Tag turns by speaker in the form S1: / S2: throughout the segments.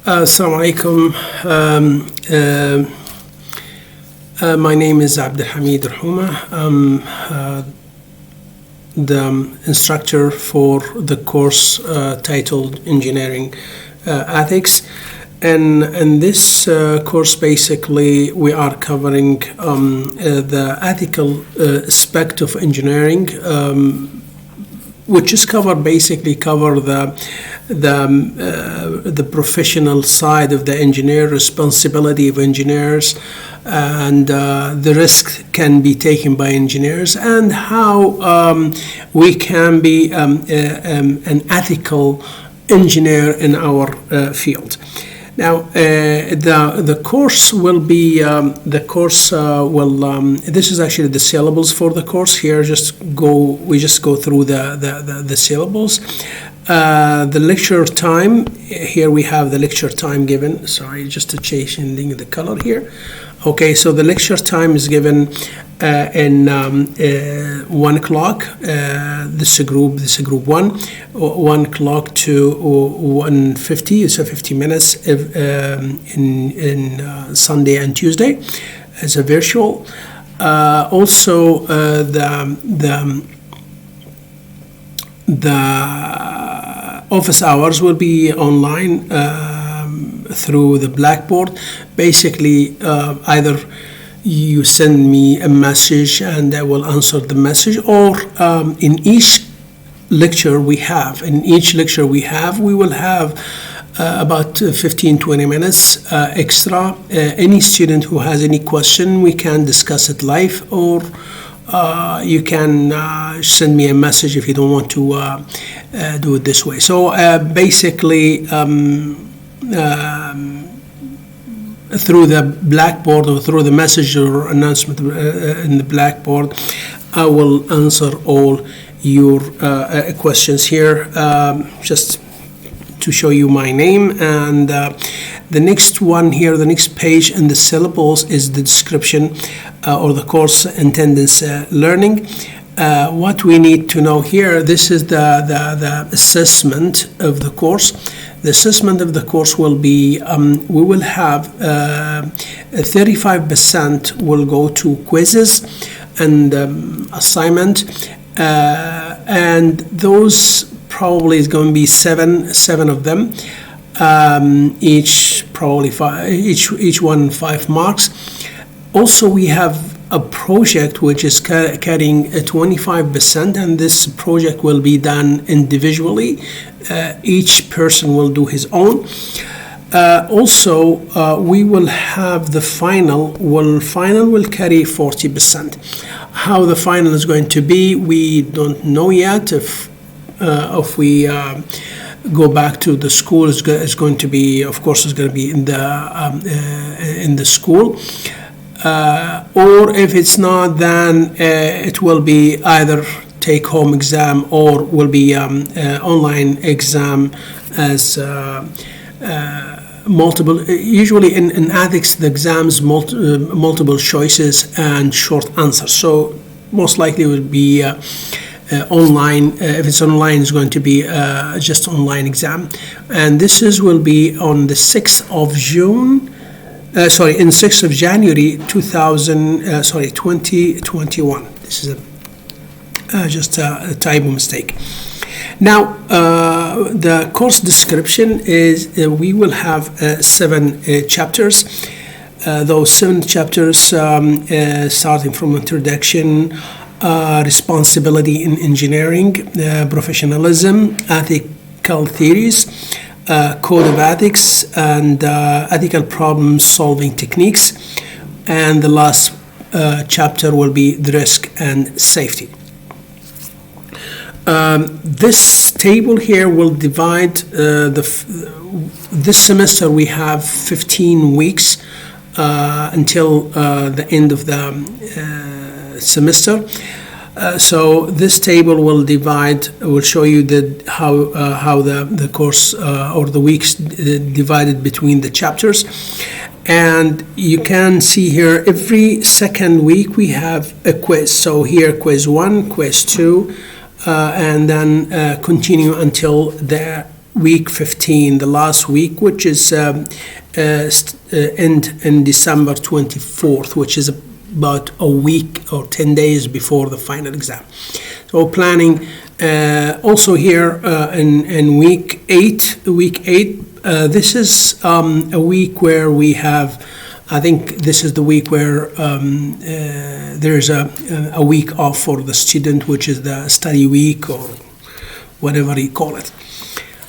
S1: Assalamu alaikum. My name is Abdelhamid Rahuma. I'm the instructor for the course titled Engineering Ethics. And in this course, basically, we are covering the ethical aspect of engineering, which is cover the professional side of the engineer, responsibility of engineers, and the risk can be taken by engineers, and how we can be an ethical engineer in our field. Now, the course will be this is actually the syllables for the course. Here, we just go through the syllables. The lecture time, here we have the lecture time given. Sorry, just to changing the color here. Okay, so the lecture time is given in 1 o'clock. This is group 1, 1 o'clock to 1:50, so 50 minutes in Sunday and Tuesday as a virtual. Also, the office hours will be online through the Blackboard. Basically, either you send me a message and I will answer the message, or in each lecture we have, we will have about 15-20 minutes extra. Any student who has any question, we can discuss it live, or you can send me a message if you don't want to do it this way. So basically, through the Blackboard or through the message or announcement in the Blackboard, I will answer all your questions here, just to show you my name. And the next one here, the next page in the syllables, is the description or the course attendance learning. What we need to know here, this is the assessment of the course. The assessment of the course will be, we will have 35% will go to quizzes and assignment, and those probably is going to be seven of them, each probably each one 5 marks. Also, we have a project which is carrying 25%, and this project will be done individually. Each person will do his own. Also, we will have the final will carry 40%. How the final is going to be, we don't know yet. If we go back to the school, it's going to be, of course, it's going to be in the school. Or if it's not, then it will be either take-home exam or will be online exam as multiple. Usually in ethics, the exams multiple choices and short answers. So most likely it will be online. If it's online, it's going to be just online exam, and will be on the 6th of June. In 6th of January 2021. This is just a typo mistake. Now, the course description is we will have 7 chapters. Those 7 chapters, starting from introduction, responsibility in engineering, professionalism, ethical theories, code of ethics, and ethical problem solving techniques, and the last chapter will be the risk and safety. This table here will divide this semester. We have 15 weeks until the end of the semester. So this table will show you how the course or the weeks divided between the chapters. And you can see here every second week we have a quiz. So here quiz 1, quiz 2, and then continue until week 15, the last week, which is end in December 24th, which is about a week or 10 days before the final exam. So planning also here in week 8, this is a week where we have, I think this is the week where there's a week off for the student, which is the study week or whatever you call it.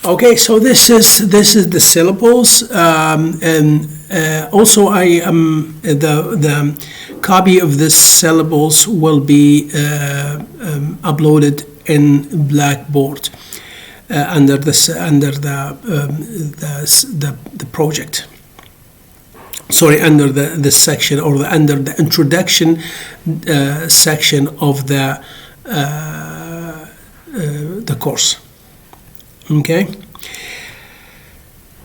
S1: Okay, so this is the syllables, and also the copy of this syllables will be uploaded in Blackboard under the project. Sorry, under the section or under the introduction section of the course. Okay.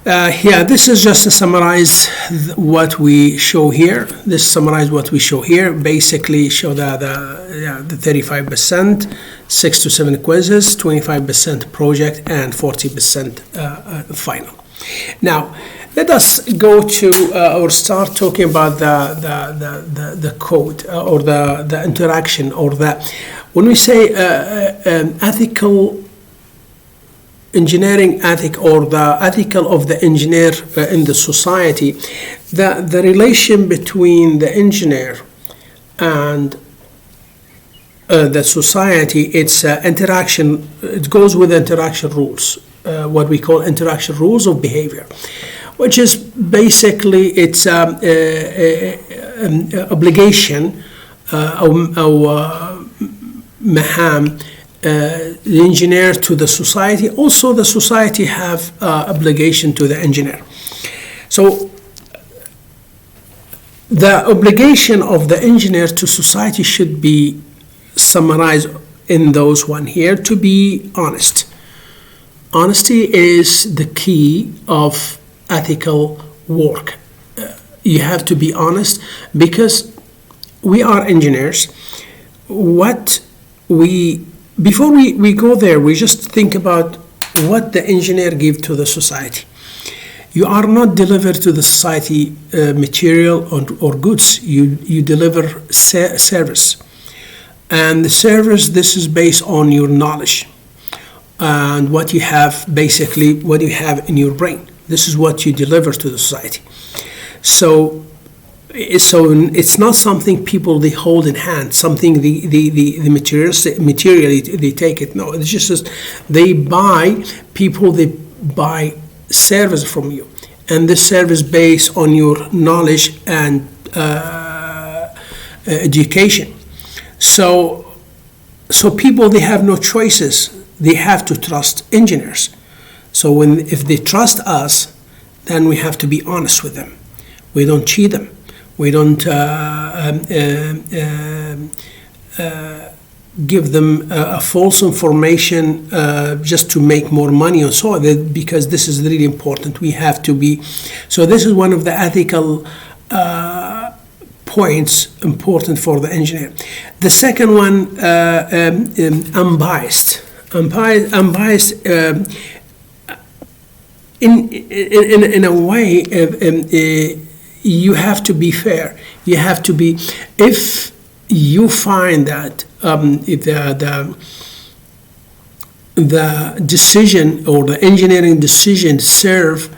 S1: Yeah, this is just to summarize what we show here. Basically show the 35%, 6 to 7 quizzes, 25% project, and 40% final. Now, let us go to or start talking about the code or the interaction or when we say ethical engineering ethic or the ethical of the engineer in the society, the relation between the engineer and the society, it's interaction. It goes with interaction rules, what we call interaction rules of behavior, which is basically it's obligation or maham. The engineer to the society. Also, the society have obligation to the engineer. So, the obligation of the engineer to society should be summarized in those one here, to be honest. Honesty is the key of ethical work. You have to be honest because we are engineers. Before we go there, we just think about what the engineer gives to the society. You are not delivered to the society material or goods. You deliver service. And the service, this is based on your knowledge and what you have, basically what you have in your brain. This is what you deliver to the society. So it's not something people they hold in hand, something the materially they take it. No, it's just they buy service from you, and this service based on your knowledge and education. So people they have no choices. They have to trust engineers. So if they trust us, then we have to be honest with them. We don't cheat them. We don't give them false information just to make more money and so on, because this is really important. We have to be. So this is one of the ethical points important for the engineer. The second one, unbiased. Unbiased in a way. You have to be fair. You have to be. If you find that if the decision or the engineering decision serve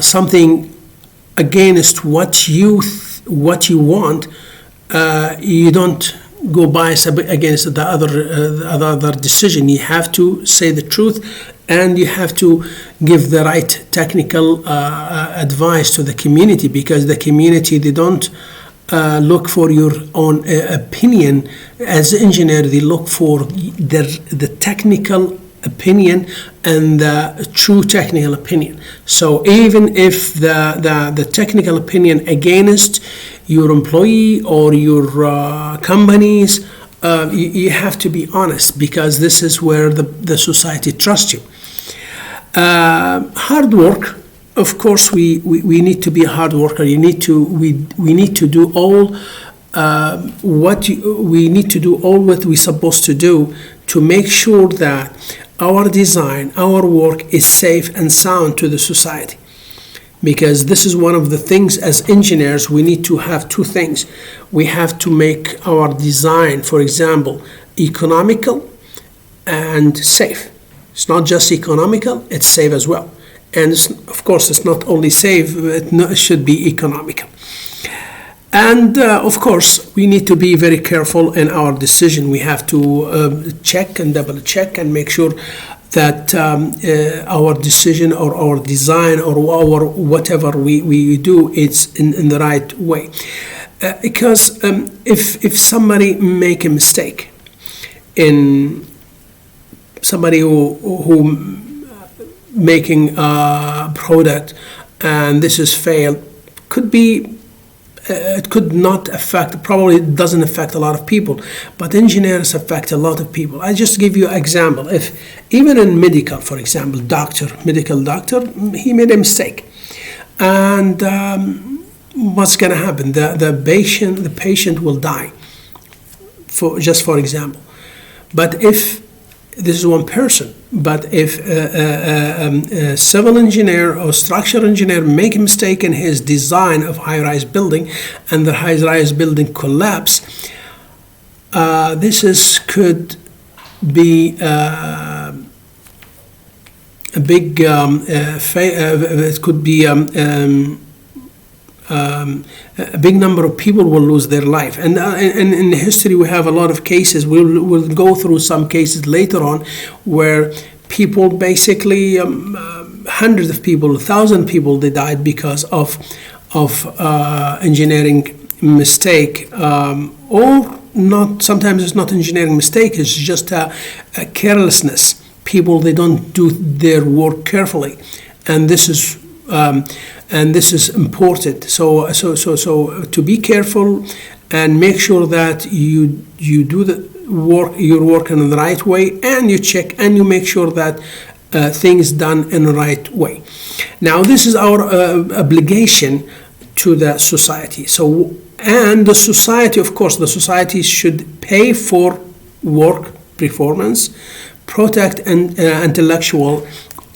S1: something against what you want, you don't go bias against the other decision. You have to say the truth, and you have to give the right technical advice to the community, because the community, they don't look for your own opinion. As an engineer, they look for the technical opinion and the true technical opinion. So even if the technical opinion against your employee or your companies, you have to be honest, because this is where the society trusts you. Hard work, of course, we need to be a hard worker. We need to do all what we're supposed to do to make sure that our design, our work is safe and sound to the society. Because this is one of the things as engineers, we need to have two things. We have to make our design, for example, economical and safe. It's not just economical, it's safe as well. And of course, it's not only safe, it should be economical. And of course, we need to be very careful in our decision. We have to check and double check and make sure that our decision or our design or our whatever we do, it's in the right way. Because if somebody make a mistake in somebody who making a product and this is failed, could be it could not affect, probably it doesn't affect a lot of people, but engineers affect a lot of people. I just give you an example. If even in medical, for example, medical doctor, he made a mistake, and what's going to happen? The patient will die. For example, but if this is one person, but if a civil engineer or structural engineer make a mistake in his design of high-rise building and the high-rise building collapse, could be a big, it could be a big number of people will lose their life. And in history, we have a lot of cases. We'll go through some cases later on where people basically, hundreds of people, 1,000 people, they died because of engineering mistake, or not. Sometimes it's not engineering mistake, it's just a carelessness. People, they don't do their work carefully, and this is important. So to be careful and make sure that you do your work in the right way, and you check and you make sure that things done in the right way. Now, this is our obligation to the society. And the society, of course, the society should pay for work performance, protect and intellectual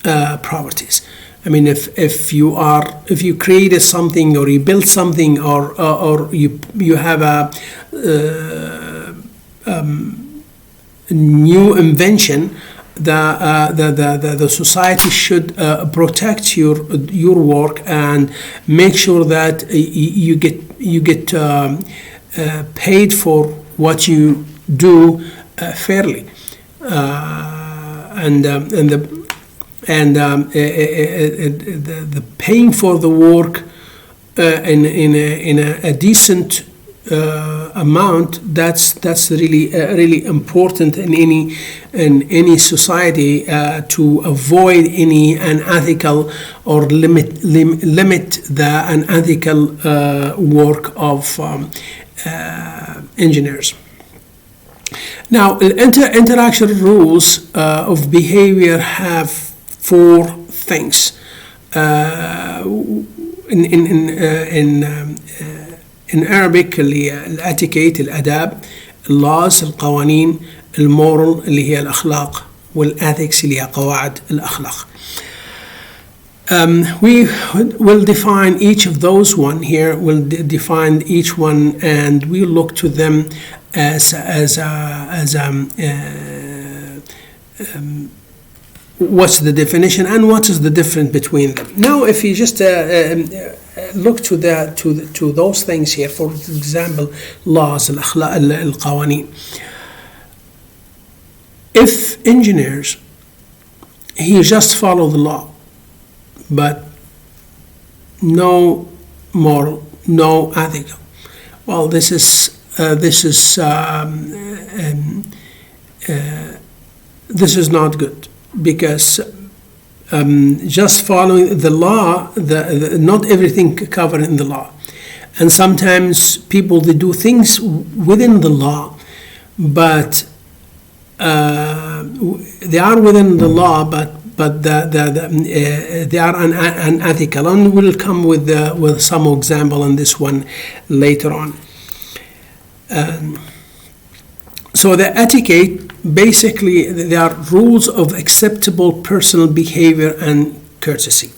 S1: properties. I mean, if you created something or you built something or you have a new invention, the society should protect your work and make sure that you get paid for what you do fairly, the paying for the work in a decent amount, that's really important in any society, to avoid any unethical or limit the unethical work of engineers. Now, interaction rules of behavior have 4 things. In Arabic الاتيكيت الآداب, laws القوانين, المورال اللي هي الأخلاق, والethics اللي هي قواعد الأخلاق. We will define each of those one here. We'll define each one, and we look to them as what's the definition and what is the difference between them. Now, if you just look to those things here, for example, laws, القوانين. If engineers, he just follow the law, but no moral, no ethical. Well, this is not good, because just following the law, not everything covered in the law, and sometimes people, they do things within the law, but they are within the law, but they are unethical, and we'll come with some example on this one later on. So the etiquette basically they are rules of acceptable personal behavior and courtesy.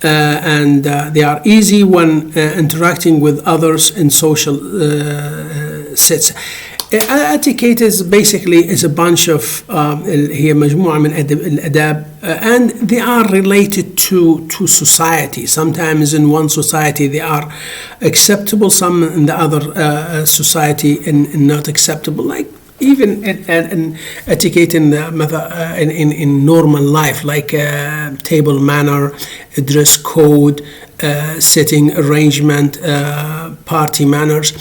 S1: And they are easy when interacting with others in social sets. Etiquette is basically a bunch of هي مجموعة من الآداب and they are related to society. Sometimes in one society they are acceptable, some in the other society not acceptable. Like even in etiquette in normal life, like table manner, dress code, setting arrangement, party manners,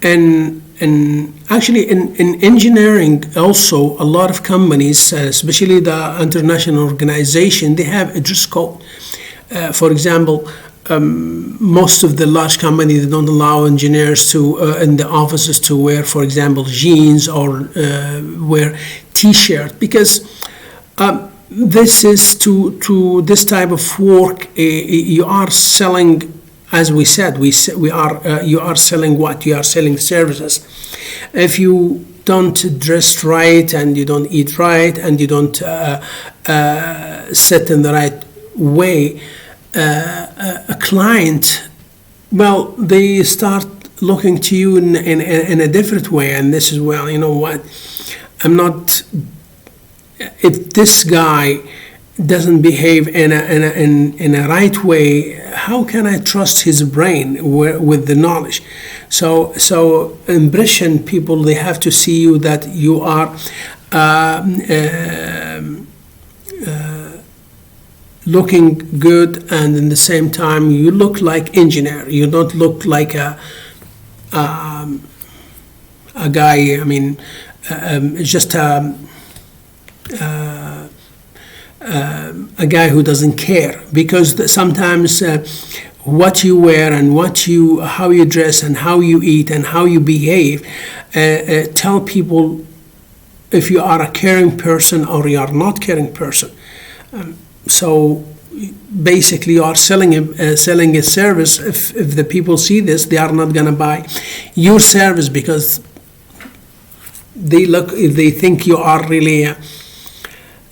S1: and actually in engineering also a lot of companies, especially the international organization, they have a dress code. For example, most of the large companies, they don't allow engineers to in the offices to wear, for example, jeans or wear t-shirt, because this is to this type of work you are selling. As we said, you are selling what? You are selling services. If you don't dress right and you don't eat right and you don't sit in the right way, a client, well, they start looking to you in a different way. And this is, well, you know what? If this guy doesn't behave in a right way, how can I trust his brain with the knowledge? So impression people, they have to see you that you are looking good, and in the same time you look like engineer. You don't look like a guy. I mean, just a guy who doesn't care, because sometimes what you wear and how you dress and how you eat and how you behave tell people if you are a caring person or you are not caring person. So basically you are selling a service. If the people see this, they are not going to buy your service, because they think you are really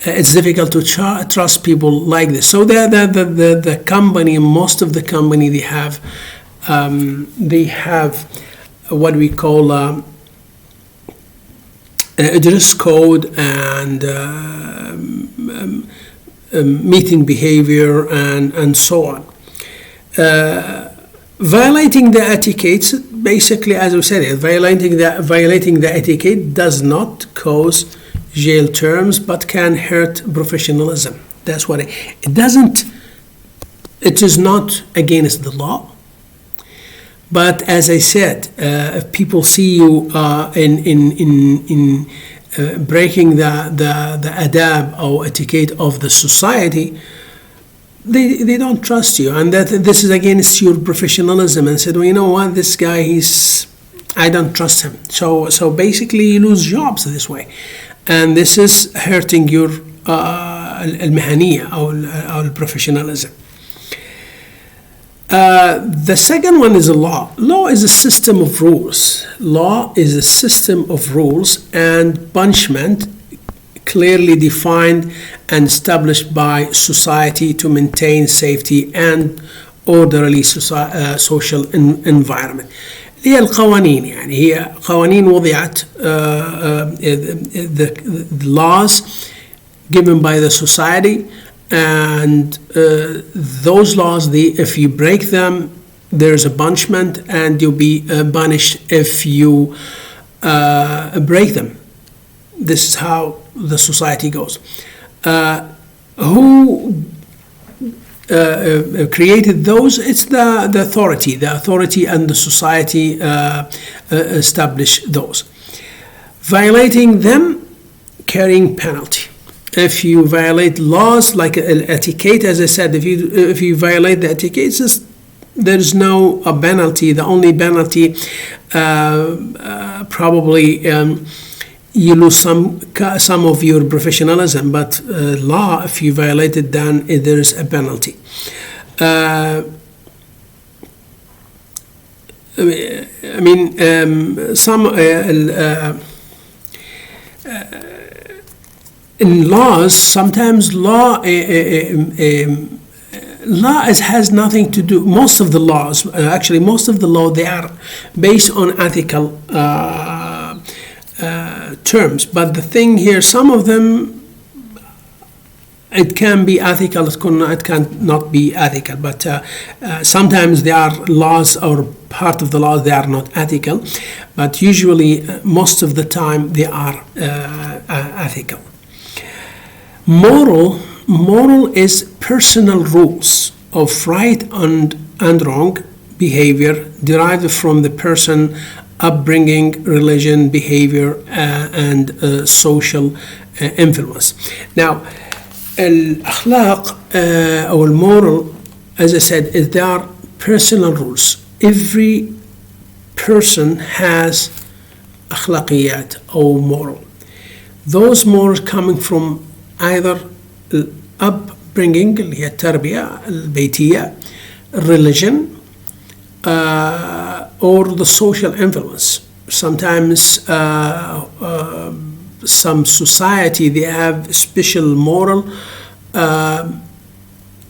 S1: it's difficult to trust people like this. So the company, most of the company, they have what we call a dress code and meeting behavior and so on. Violating the etiquette, basically, as we said, violating the etiquette does not cause jail terms, but can hurt professionalism. That's what it doesn't. It is not against the law, but as I said, if people see you in breaking the adab or etiquette of the society, they don't trust you, and that this is against your professionalism. And said, well, you know what, this guy, I don't trust him. So basically, you lose jobs this way. And this is hurting your المهنية أو professionalism. The second one is a law. Law is a system of rules. Law is a system of rules and punishment clearly defined and established by society to maintain safety and orderly social environment. هي القوانين، يعني هي قوانين وضعت the laws given by the society, and those laws, if you break them, there's a punishment and you'll be punished if you break them. This is how the society goes. Who created those? It's the authority. The authority and the society establish those. Violating them, carrying penalty. If you violate laws like etiquette, as I said, if you violate the etiquette, there's no penalty. The only penalty probably you lose some of your professionalism, but law, if you violate it, then there's a penalty. I mean, some in laws, sometimes law has nothing to do. Most of the laws, most of the law, they are based on ethical terms. But the thing here, some of them, it can be ethical, it can not be ethical. But sometimes there are laws, or part of the laws, they are not ethical. But usually, most of the time, they are ethical. Moral is personal rules of right and wrong behavior derived from the person, upbringing, religion, behavior, and social influence. Now, الأخلاق or moral, as I said, they are personal rules. Every person has أخلاقيات or moral. Those morals coming from either upbringing اللي هي التربية البيتية, religion, or the social influence. Sometimes some society, they have special moral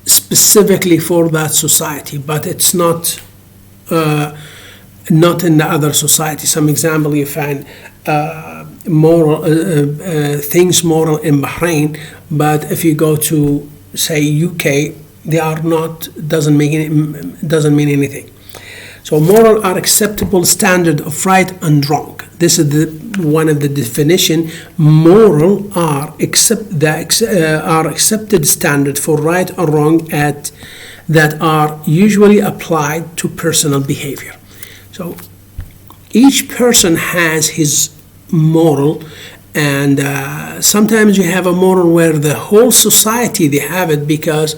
S1: specifically for that society, but it's not in the other society. Some example, you find moral things moral in Bahrain, but if you go to, say, UK, they are not, doesn't mean anything. So moral are acceptable standard of right and wrong. This is one of the definition. Moral are accepted standard for right or wrong that are usually applied to personal behavior. So each person has his moral, and sometimes you have a moral where the whole society, they have it because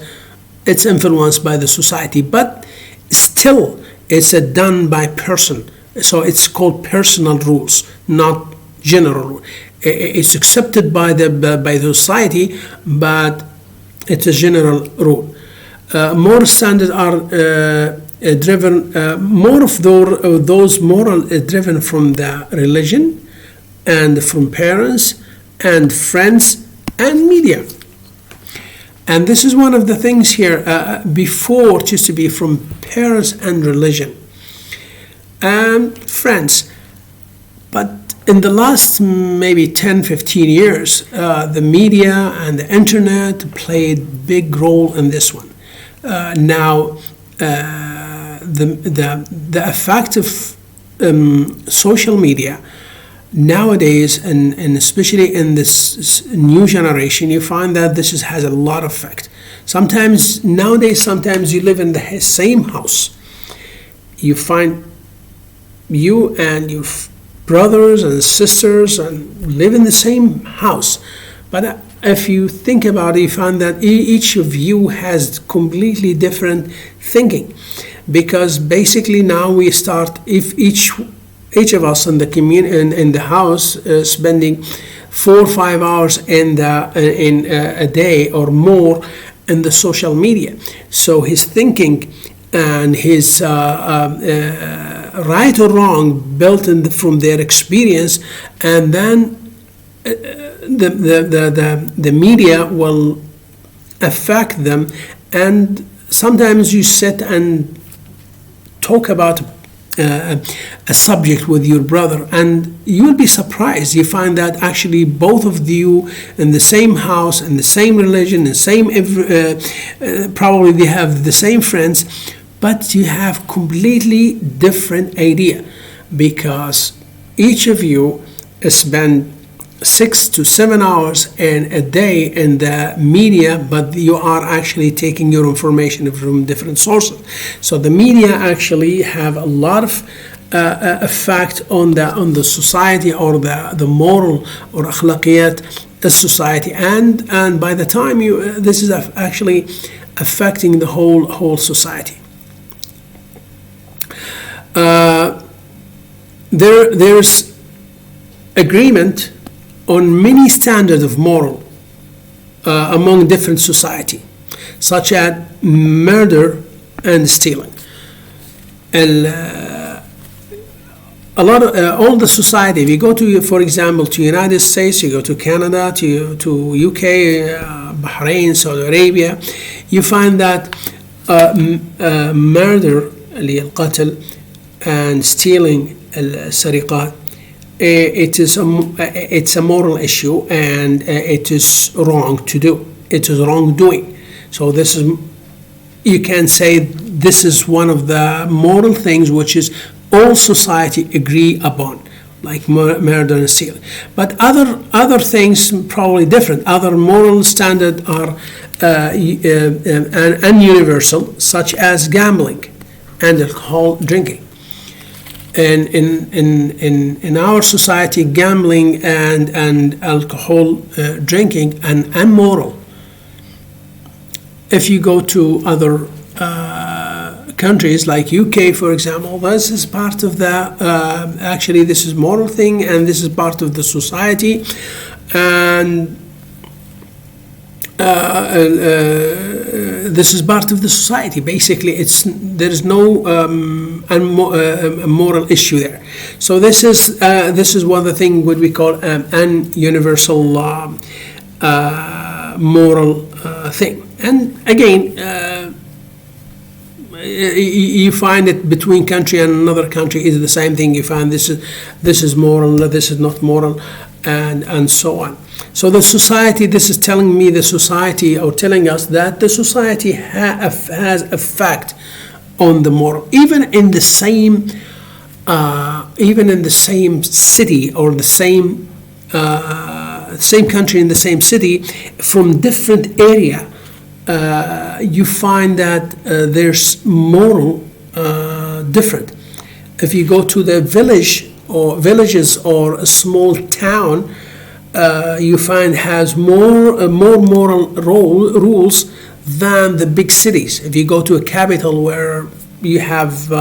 S1: it's influenced by the society, but still it's done by person. So it's called personal rules, not general. It's accepted by the society, but it's a general rule. Moral standards are driven. More of those moral is driven from the religion, and from parents and friends and media. And this is one of the things here. Before, it used to be from parents and religion and friends. But in the last maybe 10-15 years, the media and the internet played big role in this one. Now, the effect of social media nowadays, and especially in this new generation, you find that this has a lot of effect. Sometimes you live in the same house. You find you and your brothers and sisters and live in the same house. But if you think about it, you find that each of you has completely different thinking. Because basically now we start, if each of us in the community in the house spending 4 or 5 hours in a day or more in the social media, so his thinking and his right or wrong built from their experience, and then the media will affect them. And sometimes you sit and talk about a subject with your brother, and you will be surprised. You find that actually both of you in the same house, in the same religion, the same probably they have the same friends, but you have completely different idea, because each of you spend 6 to 7 hours in a day in the media, but you are actually taking your information from different sources. So the media actually have a lot of effect on the society, or the moral or akhlaqiyat society, and by the time this is actually affecting the whole society. There's agreement on many standards of moral among different society, such as murder and stealing. a lot of all the society. If you go to, for example, to United States, you go to Canada, to UK, Bahrain, Saudi Arabia, you find that murder اللي القتل and stealing السرقات, it's a moral issue, and it is wrong to do. It is wrongdoing. So this is, you can say this is one of the moral things which is all society agree upon, like murder and stealing. But other things probably different. Other moral standards are and universal, such as gambling and alcohol drinking. And in our society, gambling and alcohol drinking and immoral. If you go to other countries like UK, for example, this is part of the actually this is moral thing, and this is part of the society, and this is part of the society. Basically, there is no moral issue there. So this is one of the things what we call an universal moral thing. And again, you find it between country and another country is the same thing. You find this is moral, this is not moral, and so on. So the society, this is telling me the society, or telling us that the society has effect on the moral, even in the same city, or the same country in the same city, from different area. You find that there's moral different. If you go to the villages or a small town, you find has more moral rules than the big cities. If you go to a capital where you have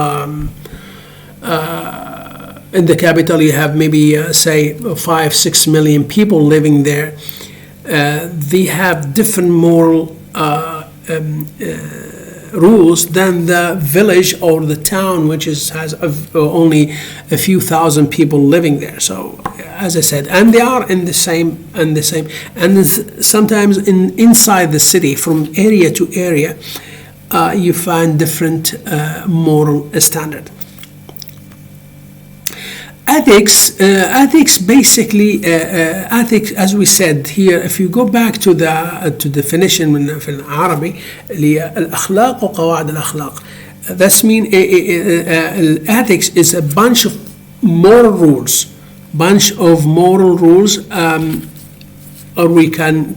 S1: in the capital you have maybe say 5-6 million people living there, they have different moral rules than the village or the town, which has only a few thousand people living there. So, as I said, and they are in the same, and sometimes inside the city, from area to area, you find different moral standard. Ethics basically, ethics, as we said here, if you go back to the definition في العربي الأخلاق وقواعد الأخلاق, that's mean ethics is a bunch of moral rules, or we can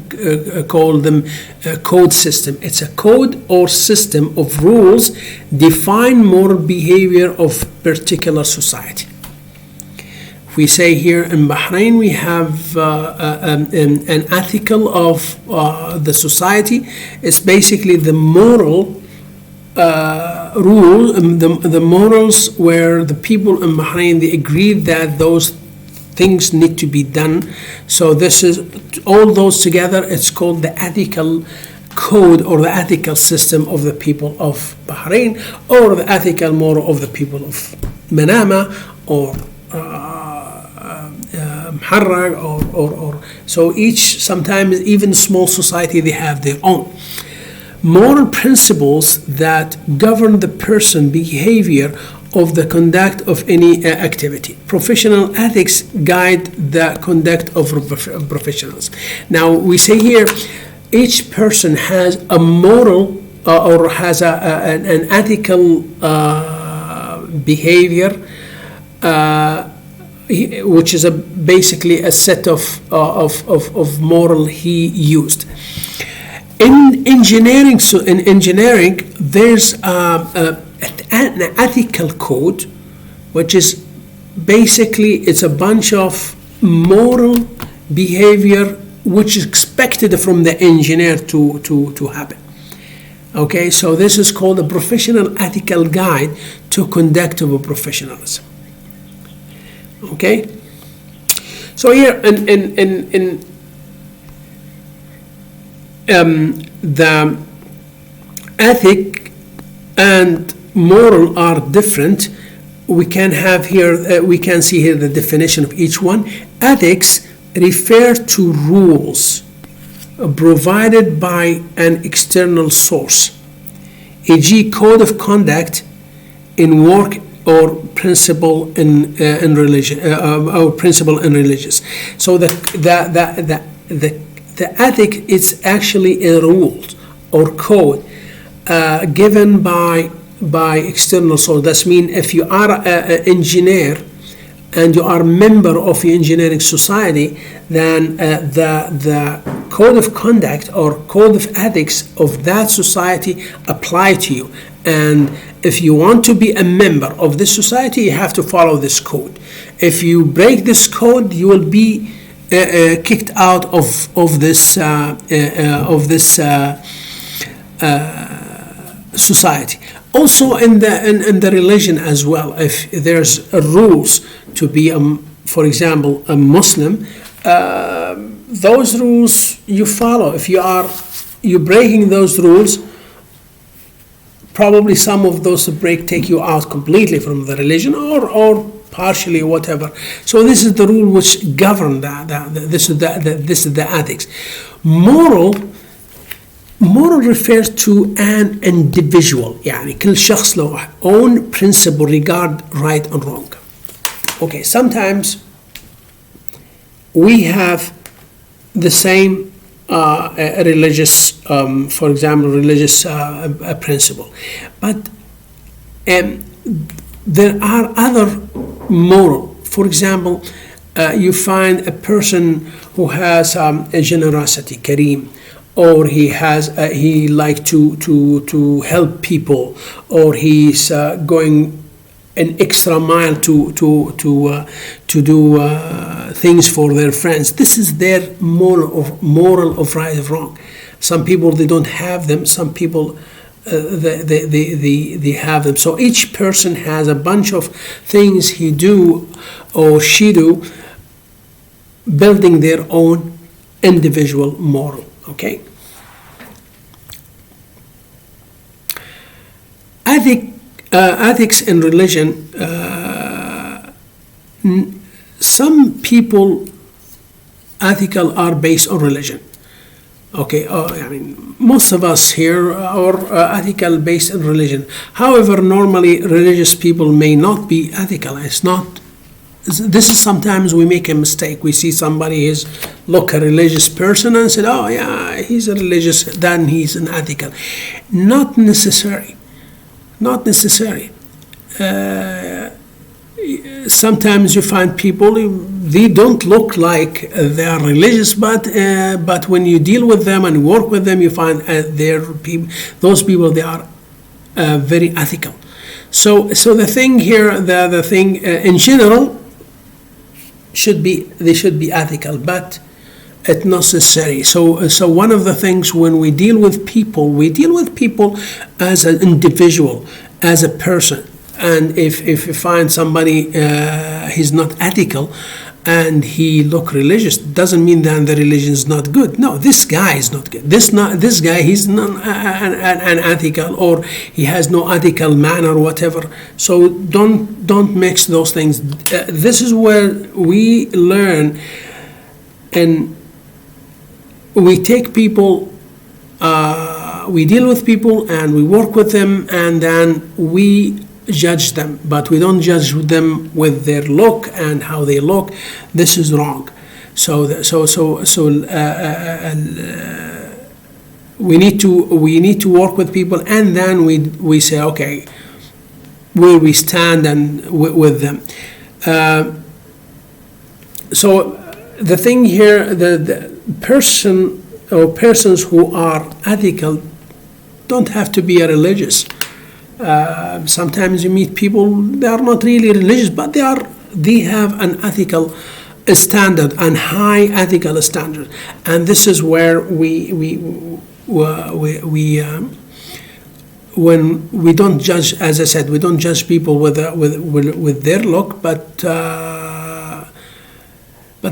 S1: call them a code system. It's a code or system of rules define moral behavior of particular society. We say here in Bahrain we have an ethical of the society. It's basically the moral rule, the morals where the people in Bahrain, they agree that those things need to be done. So this is all those together. It's called the ethical code or the ethical system of the people of Bahrain, or the ethical moral of the people of Manama, or Muharrar, or so each, sometimes even small society, they have their own moral principles that govern the person behavior of the conduct of any activity. Professional ethics guide the conduct of professionals. Now we say here each person has a moral or has an ethical behavior, which is basically a set of moral he used. In engineering, there's an ethical code, which is basically it's a bunch of moral behavior which is expected from the engineer to happen. Okay, so this is called a professional ethical guide to conduct of a professionalism. Okay, so here in the ethic and moral are different, we can have here, we can see here the definition of each one. Ethics refer to rules provided by an external source, e.g. code of conduct in work or principle in religion, or principle in religious. So the ethic is actually a rule or code given by external source. That means if you are an engineer and you are a member of the engineering society, then the code of conduct or code of ethics of that society apply to you. And if you want to be a member of this society, you have to follow this code. If you break this code, you will be kicked out of this society. Also in the religion as well, if there's rules to be, for example, a Muslim, those rules you follow. If you're breaking those rules, probably some of those take you out completely from the religion or partially, whatever. So this is the rule which govern this is the ethics. Moral refers to an individual, يعني كل شخص له own principle regard right and wrong. Okay, sometimes we have the same religious, for example, religious principle, but there are other moral. For example, you find a person who has a generosity, kareem, or he like to help people, or he's going an extra mile to do things for their friends. This is their moral of right and wrong. Some people, they don't have them. Some people they have them. So each person has a bunch of things he do or she do, building their own individual moral. Okay. Ethics in religion. Some people ethical are based on religion. Okay, I mean, most of us here are ethical based on religion. However, normally religious people may not be ethical. It's not. This is sometimes we make a mistake. We see somebody is look a religious person and said, oh yeah, he's a religious, then he's an ethical. Not necessary. Not necessary. Sometimes you find people, they don't look like they are religious, but when you deal with them and work with them, you find those people, they are very ethical. So the thing here, the thing in general they should be ethical, but it's not necessary. So one of the things when we deal with people as an individual, as a person. And if you find somebody he's not ethical and he look religious, doesn't mean that the religion is not good. No, this guy is not good. This guy, he's not an ethical, or he has no ethical manner or whatever. So don't mix those things. This is where we learn, and we take people, we deal with people and we work with them, and then we judge them, but we don't judge them with their look and how they look. This is wrong. So we need to work with people, and then we say, okay, where we stand and with them. So the thing here, the person or persons who are ethical don't have to be a religious. Sometimes you meet people, they are not really religious, but they have an ethical standard and high ethical standard, and this is where when we don't judge, as I said, we don't judge people with their look, but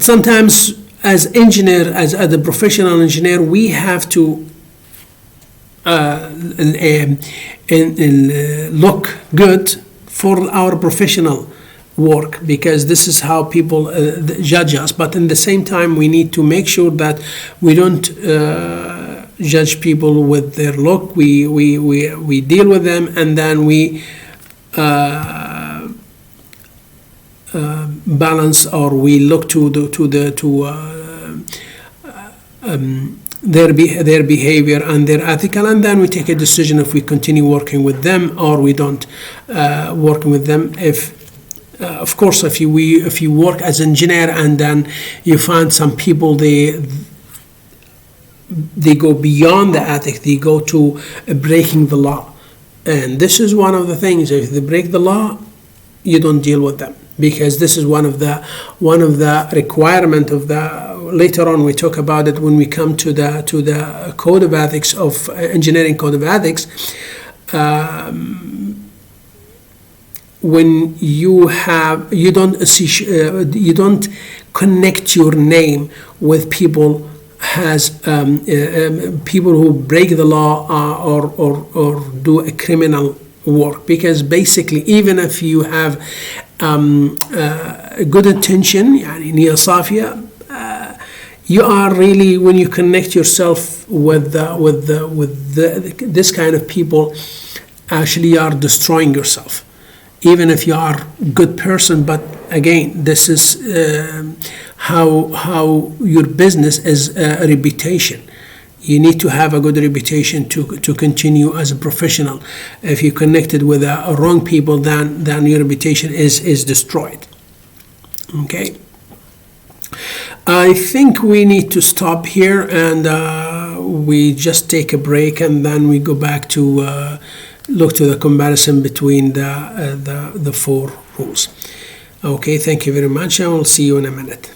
S1: sometimes as engineer, as a professional engineer, we have to look good for our professional work, because this is how people judge us. But in the same time, we need to make sure that we don't judge people with their look. We deal with them, and then we balance, or we look to their behavior and their ethical, and then we take a decision if we continue working with them or we don't working with them. If of course, if you work as engineer and then you find some people they go beyond the ethics, they go to breaking the law, and this is one of the things. If they break the law, you don't deal with them, because this is one of the requirement of the. Later on, we talk about it when we come to the code of ethics of engineering code of ethics. When you don't connect your name with people people who break the law or do a criminal work, because basically even if you have good intention, يعني نية صافية, you are really, when you connect yourself with this kind of people, actually you are destroying yourself, even if you are a good person. But again, this is how your business is a reputation. You need to have a good reputation to continue as a professional. If you connected with wrong people, then your reputation is destroyed. Okay. I think we need to stop here, and we just take a break, and then we go back to look to the comparison between the four rules. Okay, thank you very much, and we'll see you in a minute.